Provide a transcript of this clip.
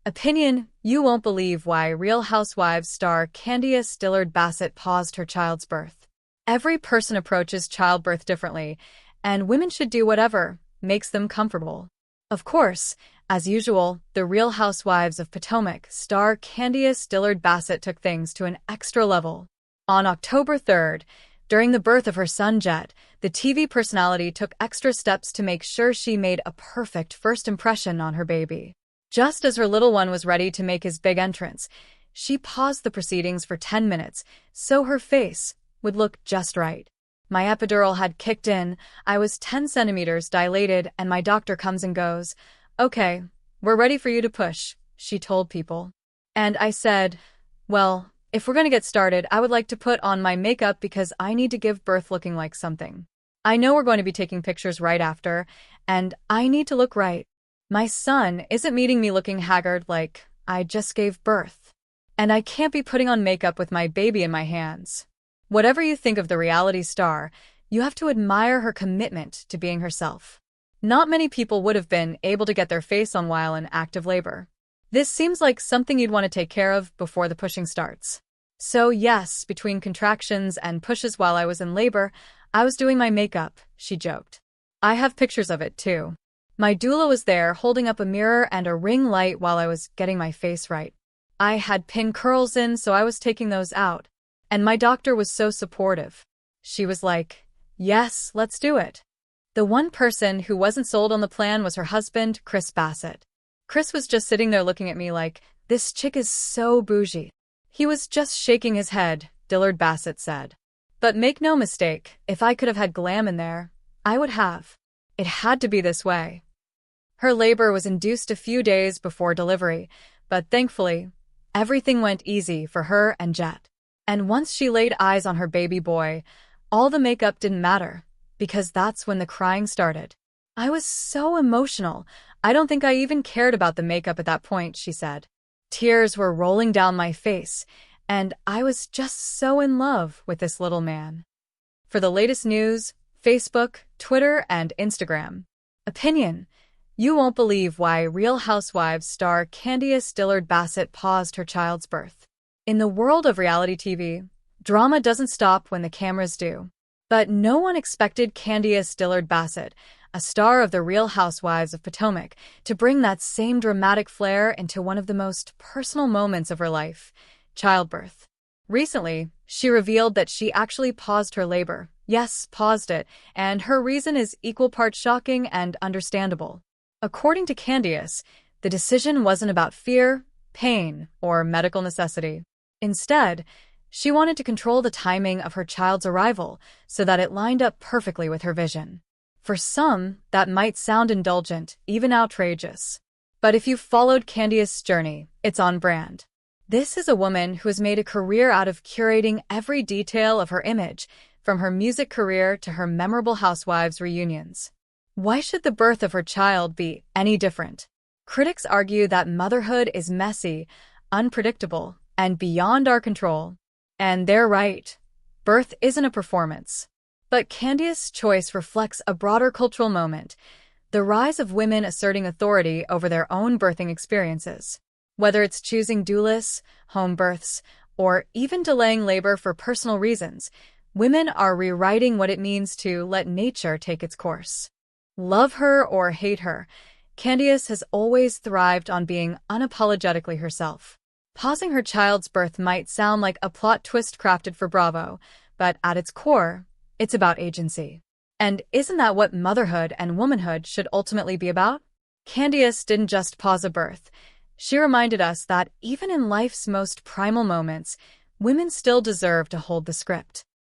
Opinion: you won't believe why Real Housewives star Candiace Dillard Bassett paused her child's birth. Every person approaches childbirth differently, and women should do whatever makes them comfortable. Of course, as usual, the Real Housewives of Potomac star Candiace Dillard Bassett took things to an extra level. On October 3rd, during the birth of her son Jet, the TV personality took extra steps to make sure she made a perfect first impression on her baby. Just as her little one was ready to make his big entrance, she paused the proceedings for 10 minutes so her face would look just right. My epidural had kicked in, I was 10 centimeters dilated, and my doctor comes and goes, "Okay, we're ready for you to push," she told people. And I said, "Well, if we're gonna get started, I would like to put on my makeup because I need to give birth looking like something. I know we're going to be taking pictures right after, and I need to look right. My son isn't meeting me looking haggard like I just gave birth. And I can't be putting on makeup with my baby in my hands." Whatever you think of the reality star, you have to admire her commitment to being herself. Not many people would have been able to get their face on while in active labor. This seems like something you'd want to take care of before the pushing starts. So yes, between contractions and pushes while I was in labor, I was doing my makeup, she joked. I have pictures of it too. My doula was there holding up a mirror and a ring light while I was getting my face right. I had pin curls in, so I was taking those out. And my doctor was so supportive. She was like, "Yes, let's do it." The one person who wasn't sold on the plan was her husband, Chris Bassett. Chris was just sitting there looking at me like, "This chick is so bougie." He was just shaking his head, Dillard Bassett said. But make no mistake, if I could have had glam in there, I would have. It had to be this way. Her labor was induced a few days before delivery, but thankfully, everything went easy for her and Jet. And once she laid eyes on her baby boy, all the makeup didn't matter, because that's when the crying started. "I was so emotional, I don't think I even cared about the makeup at that point," she said. Tears were rolling down my face, and I was just so in love with this little man. For the latest news, Facebook, Twitter, and Instagram. Opinion: you won't believe why Real Housewives star Candiace Dillard Bassett paused her child's birth. In the world of reality TV, drama doesn't stop when the cameras do. But no one expected Candiace Dillard Bassett, a star of the Real Housewives of Potomac, to bring that same dramatic flair into one of the most personal moments of her life, childbirth. Recently, she revealed that she actually paused her labor. Yes, paused it, and her reason is equal parts shocking and understandable. According to Candiace, the decision wasn't about fear, pain, or medical necessity. Instead, she wanted to control the timing of her child's arrival so that it lined up perfectly with her vision. For some, that might sound indulgent, even outrageous. But if you've followed Candiace's journey, it's on brand. This is a woman who has made a career out of curating every detail of her image, from her music career to her memorable Housewives reunions. Why should the birth of her child be any different? Critics argue that motherhood is messy, unpredictable, and beyond our control. And they're right. Birth isn't a performance. But Candiace's choice reflects a broader cultural moment, the rise of women asserting authority over their own birthing experiences. Whether it's choosing doulas, home births, or even delaying labor for personal reasons, women are rewriting what it means to let nature take its course. Love her or hate her, Candiace has always thrived on being unapologetically herself. Pausing her child's birth might sound like a plot twist crafted for Bravo, but at its core, it's about agency. And isn't that what motherhood and womanhood should ultimately be about? Candiace didn't just pause a birth. She reminded us that even in life's most primal moments, women still deserve to hold the script.